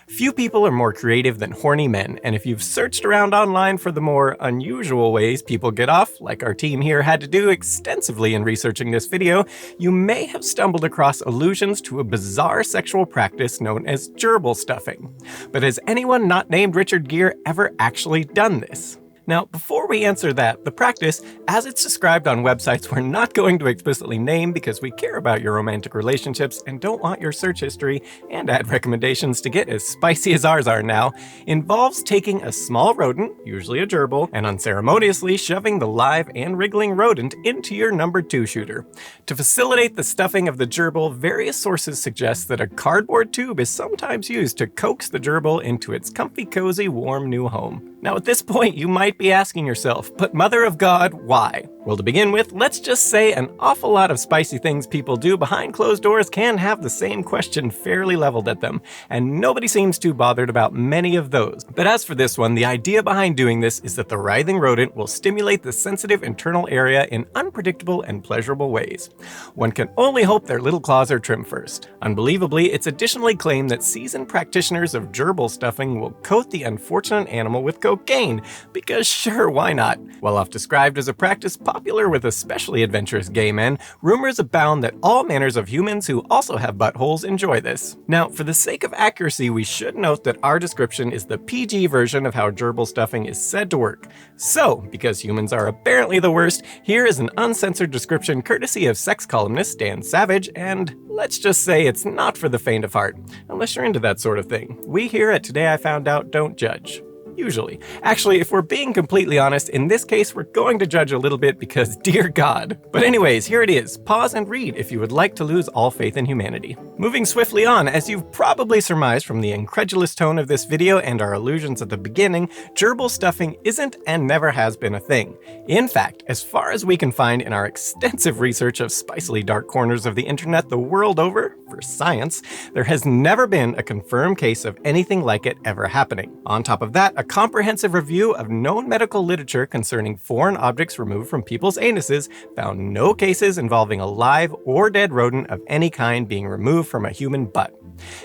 Few people are more creative than horny men, and if you've searched around online for the more unusual ways people get off, like our team here had to do extensively in researching this video, you may have stumbled across allusions to a bizarre sexual practice known as gerbil-stuffing. But has anyone not named Richard Gere ever actually done this? Now, before we answer that, the practice, as it's described on websites we're not going to explicitly name because we care about your romantic relationships and don't want your search history and ad recommendations to get as spicy as ours are now, involves taking a small rodent, usually a gerbil, and unceremoniously shoving the live and wriggling rodent into your number 2 shooter. To facilitate the stuffing of the gerbil, various sources suggest that a cardboard tube is sometimes used to coax the gerbil into its comfy, cozy, warm new home. Now, at this point, you might be asking yourself, but Mother of God, why? Well, to begin with, let's just say an awful lot of spicy things people do behind closed doors can have the same question fairly leveled at them, and nobody seems too bothered about many of those. But as for this one, the idea behind doing this is that the writhing rodent will stimulate the sensitive internal area in unpredictable and pleasurable ways. One can only hope their little claws are trimmed first. Unbelievably, it's additionally claimed that seasoned practitioners of gerbil stuffing will coat the unfortunate animal with cocaine, because sure, why not? While oft described as a practice popular with especially adventurous gay men, rumors abound that all manners of humans who also have buttholes enjoy this. Now, for the sake of accuracy, we should note that our description is the PG version of how gerbil stuffing is said to work. So, because humans are apparently the worst, here is an uncensored description courtesy of sex columnist Dan Savage, and let's just say it's not for the faint of heart, unless you're into that sort of thing. We here at Today I Found Out don't judge. Usually. Actually, if we're being completely honest, in this case, we're going to judge a little bit because, dear God. But anyways, here it is. Pause and read if you would like to lose all faith in humanity. Moving swiftly on, as you've probably surmised from the incredulous tone of this video and our allusions at the beginning, gerbil stuffing isn't and never has been a thing. In fact, as far as we can find in our extensive research of spicily dark corners of the internet the world over, for science, there has never been a confirmed case of anything like it ever happening. On top of that, a comprehensive review of known medical literature concerning foreign objects removed from people's anuses found no cases involving a live or dead rodent of any kind being removed from a human butt.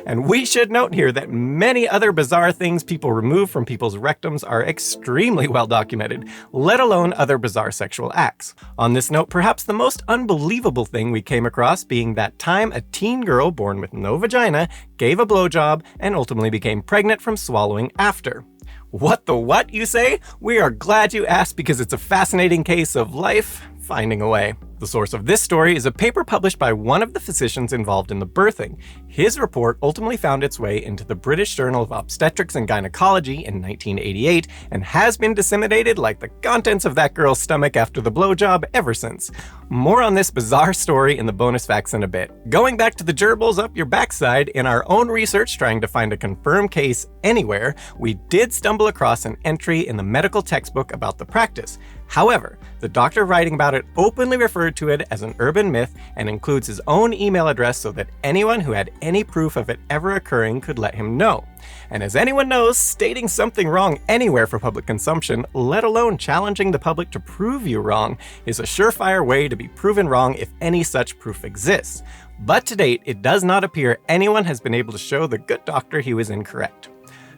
And we should note here that many other bizarre things people remove from people's rectums are extremely well documented, let alone other bizarre sexual acts. On this note, perhaps the most unbelievable thing we came across being that time a teen girl born with no vagina gave a blowjob and ultimately became pregnant from swallowing after. What the what, you say? We are glad you asked because it's a fascinating case of life finding a way. The source of this story is a paper published by one of the physicians involved in the birthing. His report ultimately found its way into the British Journal of Obstetrics and Gynecology in 1988 and has been disseminated like the contents of that girl's stomach after the blowjob ever since. More on this bizarre story in the bonus facts in a bit. Going back to the gerbils up your backside, in our own research trying to find a confirmed case anywhere, we did stumble across an entry in the medical textbook about the practice. However, the doctor writing about it openly referred to it as an urban myth and includes his own email address so that anyone who had any proof of it ever occurring could let him know. And as anyone knows, stating something wrong anywhere for public consumption, let alone challenging the public to prove you wrong, is a surefire way to be proven wrong if any such proof exists. But to date, it does not appear anyone has been able to show the good doctor he was incorrect.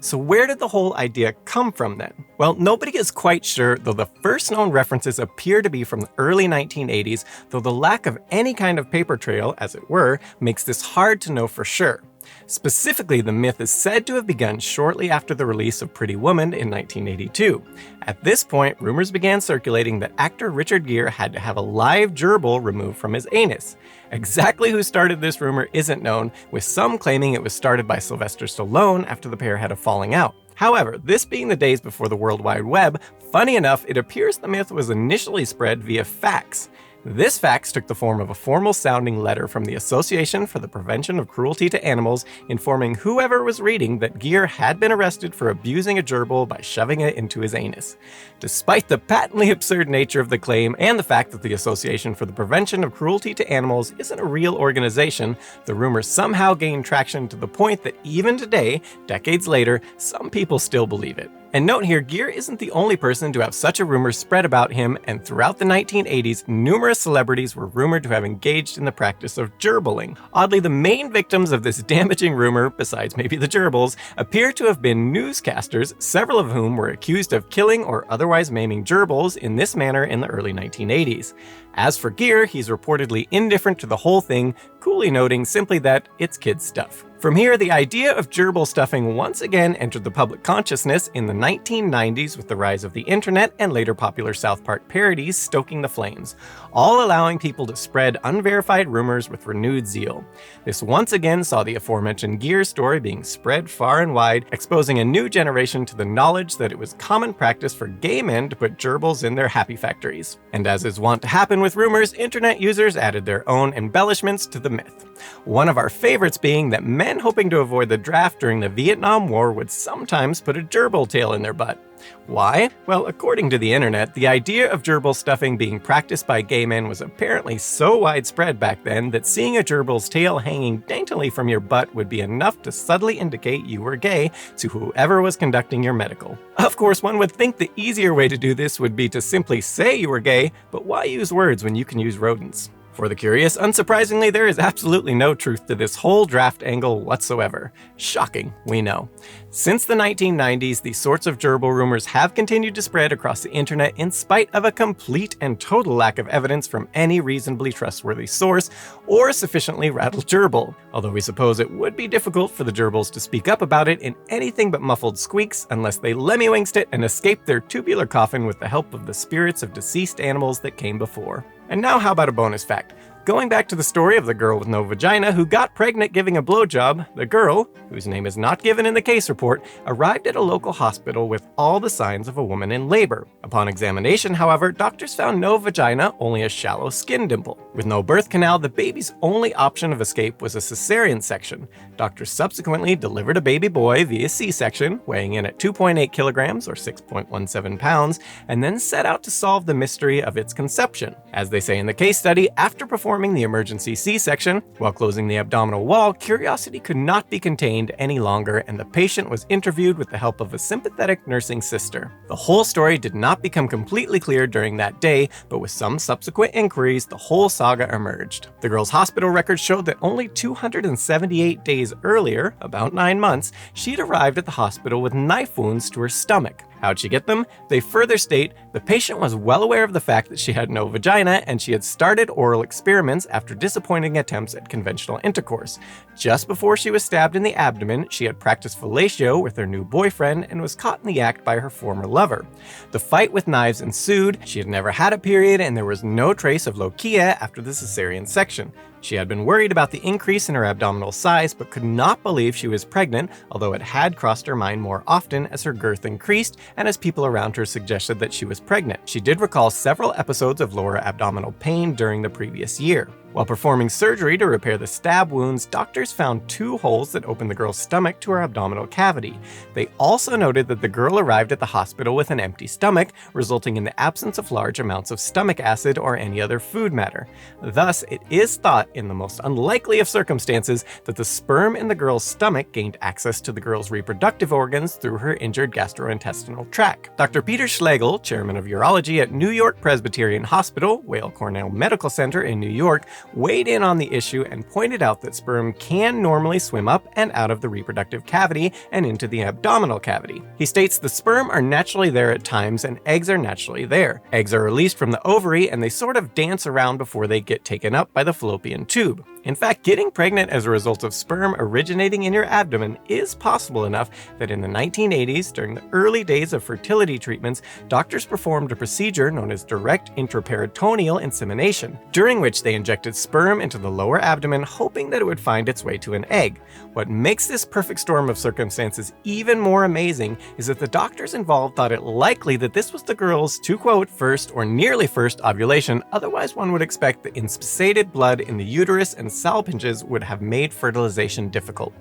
So where did the whole idea come from then? Well, nobody is quite sure, though the first known references appear to be from the early 1980s, though the lack of any kind of paper trail, as it were, makes this hard to know for sure. Specifically, the myth is said to have begun shortly after the release of Pretty Woman in 1982. At this point, rumors began circulating that actor Richard Gere had to have a live gerbil removed from his anus. Exactly who started this rumor isn't known, with some claiming it was started by Sylvester Stallone after the pair had a falling out. However, this being the days before the World Wide Web, funny enough, it appears the myth was initially spread via fax. This fax took the form of a formal-sounding letter from the Association for the Prevention of Cruelty to Animals informing whoever was reading that Gere had been arrested for abusing a gerbil by shoving it into his anus. Despite the patently absurd nature of the claim and the fact that the Association for the Prevention of Cruelty to Animals isn't a real organization, the rumor somehow gained traction to the point that even today, decades later, some people still believe it. And note here, Gere isn't the only person to have such a rumor spread about him, and throughout the 1980s, numerous celebrities were rumored to have engaged in the practice of gerbiling. Oddly, the main victims of this damaging rumor, besides maybe the gerbils, appear to have been newscasters, several of whom were accused of killing or otherwise maiming gerbils in this manner in the early 1980s. As for Gere, he's reportedly indifferent to the whole thing, coolly noting simply that it's kids' stuff. From here, the idea of gerbil stuffing once again entered the public consciousness in the 1990s with the rise of the internet and later popular South Park parodies stoking the flames, all allowing people to spread unverified rumors with renewed zeal. This once again saw the aforementioned Gere story being spread far and wide, exposing a new generation to the knowledge that it was common practice for gay men to put gerbils in their happy factories. And as is wont to happen with rumors, internet users added their own embellishments to the myth. One of our favorites being that men hoping to avoid the draft during the Vietnam War would sometimes put a gerbil tail in their butt. Why? Well, according to the internet, the idea of gerbil stuffing being practiced by gay men was apparently so widespread back then that seeing a gerbil's tail hanging daintily from your butt would be enough to subtly indicate you were gay to whoever was conducting your medical. Of course, one would think the easier way to do this would be to simply say you were gay, but why use words when you can use rodents? For the curious, unsurprisingly, there is absolutely no truth to this whole draft angle whatsoever. Shocking, we know. Since the 1990s, these sorts of gerbil rumors have continued to spread across the internet in spite of a complete and total lack of evidence from any reasonably trustworthy source or sufficiently rattled gerbil, although we suppose it would be difficult for the gerbils to speak up about it in anything but muffled squeaks unless they lemmy-wingsed it and escaped their tubular coffin with the help of the spirits of deceased animals that came before. And now how about a bonus fact? Going back to the story of the girl with no vagina who got pregnant giving a blowjob, the girl, whose name is not given in the case report, arrived at a local hospital with all the signs of a woman in labor. Upon examination, however, doctors found no vagina, only a shallow skin dimple. With no birth canal, the baby's only option of escape was a cesarean section. Doctors subsequently delivered a baby boy via C-section, weighing in at 2.8 kilograms or 6.17 pounds, and then set out to solve the mystery of its conception. As they say in the case study, after performing the emergency C-section, while closing the abdominal wall, curiosity could not be contained any longer, and the patient was interviewed with the help of a sympathetic nursing sister. The whole story did not become completely clear during that day, but with some subsequent inquiries, the whole saga emerged. The girl's hospital records showed that only 278 days earlier, about 9 months, she'd arrived at the hospital with knife wounds to her stomach. How'd she get them? They further state, the patient was well aware of the fact that she had no vagina and she had started oral experiments after disappointing attempts at conventional intercourse. Just before she was stabbed in the abdomen, she had practiced fellatio with her new boyfriend and was caught in the act by her former lover. The fight with knives ensued, she had never had a period, and there was no trace of lochia after the cesarean section. She had been worried about the increase in her abdominal size, but could not believe she was pregnant, although it had crossed her mind more often as her girth increased and as people around her suggested that she was pregnant. She did recall several episodes of lower abdominal pain during the previous year. While performing surgery to repair the stab wounds, doctors found 2 holes that opened the girl's stomach to her abdominal cavity. They also noted that the girl arrived at the hospital with an empty stomach, resulting in the absence of large amounts of stomach acid or any other food matter. Thus, it is thought, in the most unlikely of circumstances, that the sperm in the girl's stomach gained access to the girl's reproductive organs through her injured gastrointestinal tract. Dr. Peter Schlegel, chairman of urology at New York Presbyterian Hospital, Weill Cornell Medical Center in New York, weighed in on the issue and pointed out that sperm can normally swim up and out of the reproductive cavity and into the abdominal cavity. He states the sperm are naturally there at times and eggs are naturally there. Eggs are released from the ovary and they sort of dance around before they get taken up by the fallopian tube. In fact, getting pregnant as a result of sperm originating in your abdomen is possible enough that in the 1980s, during the early days of fertility treatments, doctors performed a procedure known as direct intraperitoneal insemination, during which they injected sperm into the lower abdomen, hoping that it would find its way to an egg. What makes this perfect storm of circumstances even more amazing is that the doctors involved thought it likely that this was the girl's, to quote, first or nearly first ovulation, otherwise one would expect the inspissated blood in the uterus and salpinges would have made fertilization difficult.